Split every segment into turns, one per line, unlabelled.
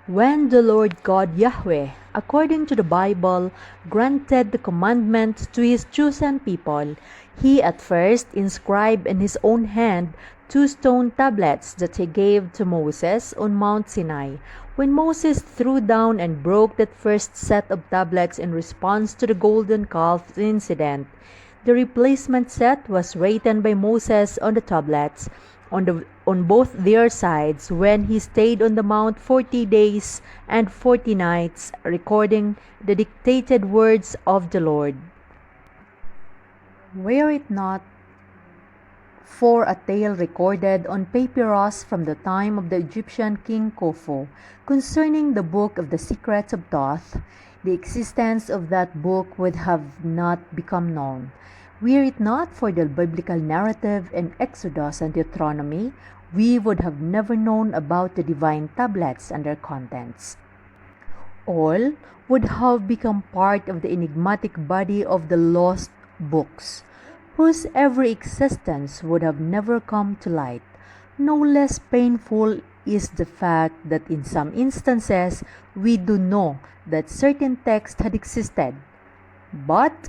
When the Lord God Yahweh, according to the Bible, granted the commandment to his chosen people, he at first inscribed in his own hand 2 stone tablets that he gave to Moses on Mount Sinai. When Moses threw down and broke that first set of tablets in response to the golden calf incident, the replacement set was written by Moses on the tablets on both their sides when he stayed on the mount 40 days and 40 nights, recording the dictated words of the Lord. Were it not for a tale recorded on papyrus from the time of the Egyptian king Khufu concerning the book of the secrets of Thoth, the existence of that book would have not become known. Were it not for the biblical narrative in Exodus and Deuteronomy, we would have never known about the divine tablets and their contents. All would have become part of the enigmatic body of the lost books, whose every existence would have never come to light. No less painful is the fact that in some instances we do know that certain texts had existed, but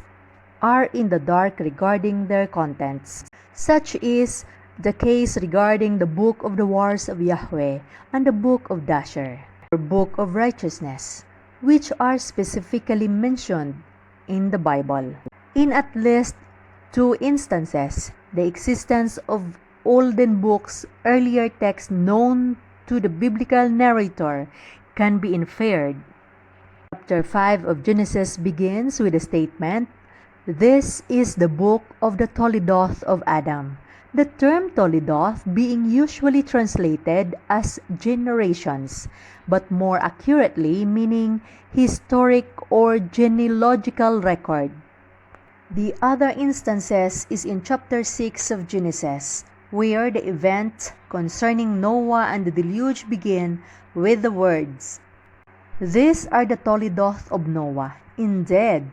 are in the dark regarding their contents. Such is the case regarding the Book of the Wars of Yahweh and the Book of Dasher, or Book of Righteousness, which are specifically mentioned in the Bible. In at least 2 instances, the existence of olden books, earlier texts known to the biblical narrator, can be inferred. Chapter 5 of Genesis begins with a statement, "This is the book of the Toledoth of Adam," the term Toledoth being usually translated as generations, but more accurately meaning historic or genealogical record. The other instances is in chapter 6 of Genesis, where the event concerning Noah and the deluge begin with the words, "These are the Toledoth of Noah." Indeed,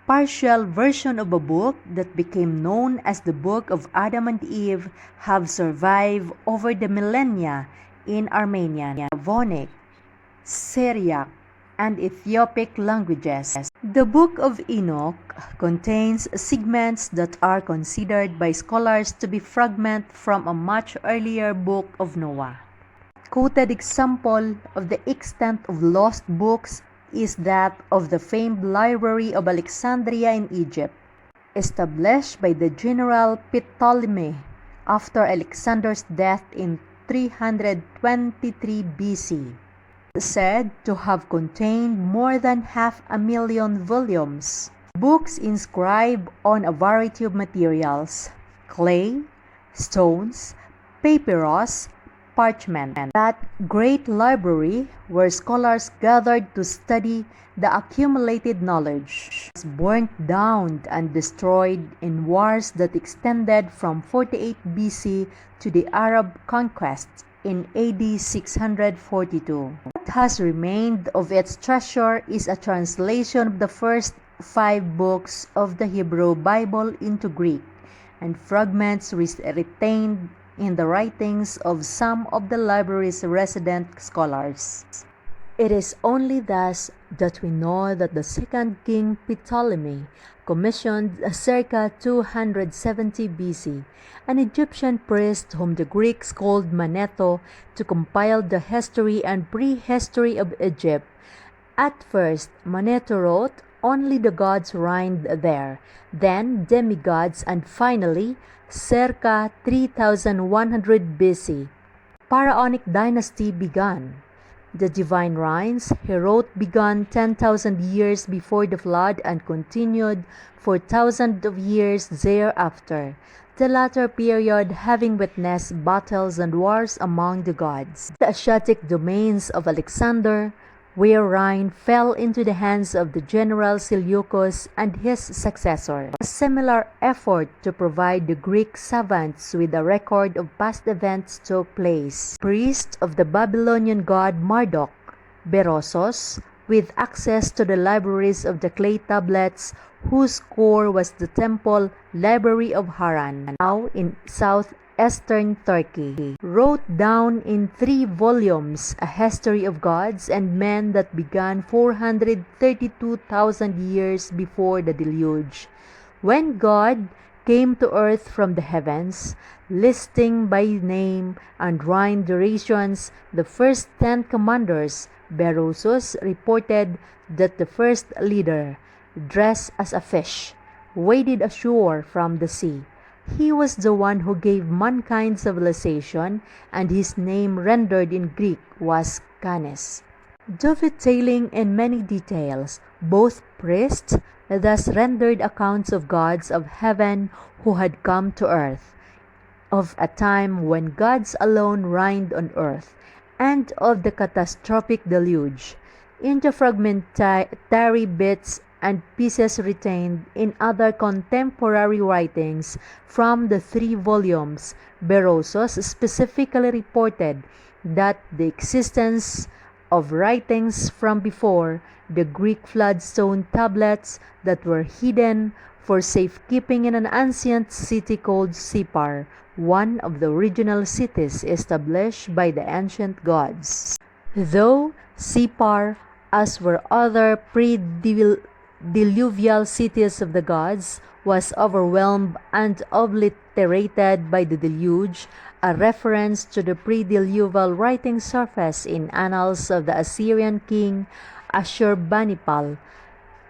partial version of a book that became known as the Book of Adam and Eve have survived over the millennia in Armenian, Slavonic, Syriac, and Ethiopic languages. The Book of Enoch contains segments that are considered by scholars to be fragments from a much earlier Book of Noah. Quoted example of the extent of lost books is that of the famed Library of Alexandria in Egypt, established by the general Ptolemy after Alexander's death in 323 BC. Said to have contained more than 500,000 volumes. Books inscribed on a variety of materials, clay, stones, papyrus, parchment. That great library where scholars gathered to study the accumulated knowledge was burnt down and destroyed in wars that extended from 48 BC to the Arab conquest in AD 642. What has remained of its treasure is a translation of the first 5 books of the Hebrew Bible into Greek, and fragments retained in the writings of some of the library's resident scholars. It is only thus that we know that the second king Ptolemy commissioned circa 270 BC an Egyptian priest whom the Greeks called Manetho to compile the history and prehistory of Egypt. At first, Manetho wrote only the gods reigned there, then demigods, and finally, circa 3100 BC, Pharaonic dynasty began. The divine rhymes he wrote began 10,000 years before the flood and continued for thousands of years thereafter, the latter period having witnessed battles and wars among the gods. The Asiatic domains of Alexander, where Rhine fell into the hands of the general Seleucus and his successor. A similar effort to provide the Greek savants with a record of past events took place. Priest of the Babylonian god Marduk, Berosos, with access to the libraries of the clay tablets whose core was the temple library of Haran, now in South northeastern Turkey, wrote down in 3 volumes a history of gods and men that began 432,000 years before the deluge, when God came to earth from the heavens, listing by name and rhyme durations the first 10 commanders. Berosus reported that the first leader, dressed as a fish, waded ashore from the sea. He was the one who gave mankind civilization, and his name rendered in Greek was Canes. Dovetailing in many details, both priests thus rendered accounts of gods of heaven who had come to earth, of a time when gods alone reigned on earth, and of the catastrophic deluge. In the fragmentary bits and pieces retained in other contemporary writings from the 3 volumes, Berosus specifically reported that the existence of writings from before the Greek floodstone tablets that were hidden for safekeeping in an ancient city called Sippar, one of the original cities established by the ancient gods. Though Sippar, as were other pre-diluvial cities of the gods, was overwhelmed and obliterated by the deluge, a reference to the pre-diluvial writing surface in annals of the Assyrian king Ashurbanipal.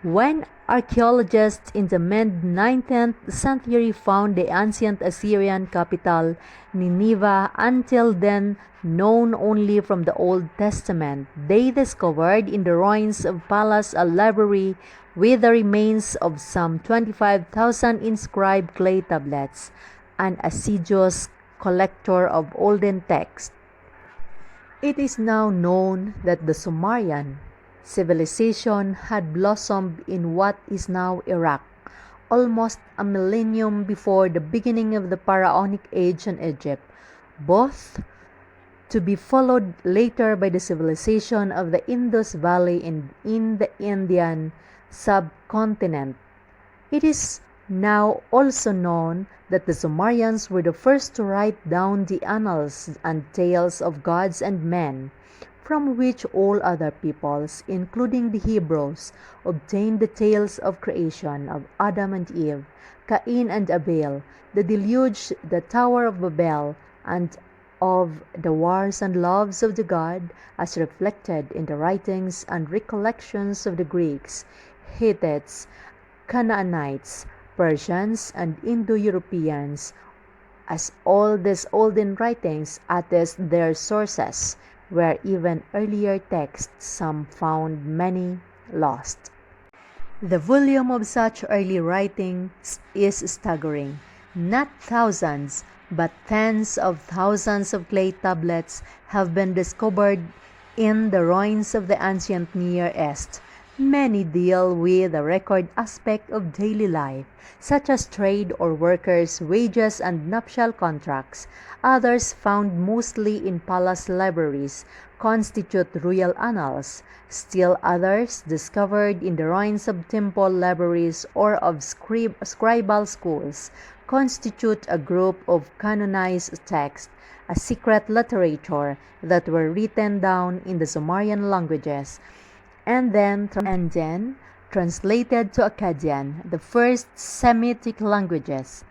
When archaeologists in the mid-19th century found the ancient Assyrian capital, Nineveh, until then known only from the Old Testament, they discovered in the ruins of palace a library with the remains of some 25,000 inscribed clay tablets, an assiduous collector of olden texts. It is now known that the Sumerian civilization had blossomed in what is now Iraq, almost a millennium before the beginning of the Pharaonic age in Egypt, both to be followed later by the civilization of the Indus Valley in the Indian subcontinent. It is now also known that the Sumerians were the first to write down the annals and tales of gods and men, from which all other peoples, including the Hebrews, obtained the tales of creation of Adam and Eve, Cain and Abel, the deluge, the Tower of Babel, and of the wars and loves of the god, as reflected in the writings and recollections of the Greeks, Hittites, Canaanites, Persians, and Indo-Europeans, as all these olden writings attest their sources, where even earlier texts some found, many lost. The volume of such early writings is staggering. Not thousands, but tens of thousands of clay tablets have been discovered in the ruins of the ancient Near East. Many deal with the record aspect of daily life, such as trade or workers' wages and nuptial contracts. Others, found mostly in palace libraries, constitute royal annals. Still others, discovered in the ruins of temple libraries or of scribal schools, constitute a group of canonized texts, a secret literature that were written down in the Sumerian languages, and then translated to Akkadian, the first Semitic languages,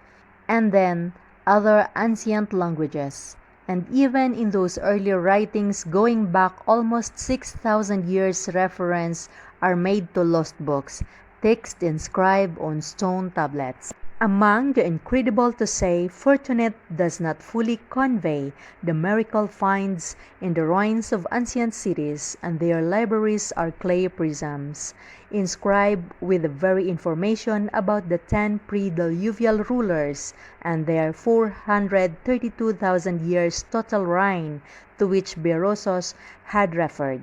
and then other ancient languages. And even in those earlier writings going back almost 6,000 years, reference are made to lost books, texts inscribed on stone tablets. Among the incredible to say, fortunate does not fully convey the miracle finds in the ruins of ancient cities, and their libraries are clay prisms, inscribed with the very information about the 10 pre-diluvial rulers and their 432,000 years total reign to which Berosus had referred,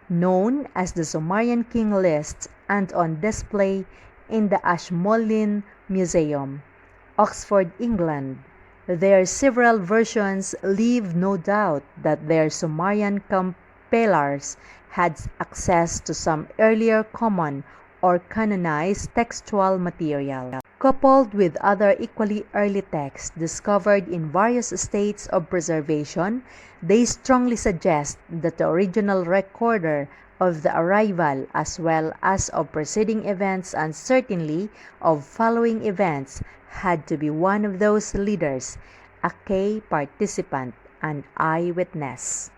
known as the Sumerian King List, and on display in the Ashmolean Museum, Oxford, England. Their several versions leave no doubt that their Sumerian compilers had access to some earlier common or canonized textual material. Coupled with other equally early texts discovered in various states of preservation, they strongly suggest that the original recorder of the arrival as well as of preceding events and certainly of following events had to be one of those leaders, a key participant, an eyewitness.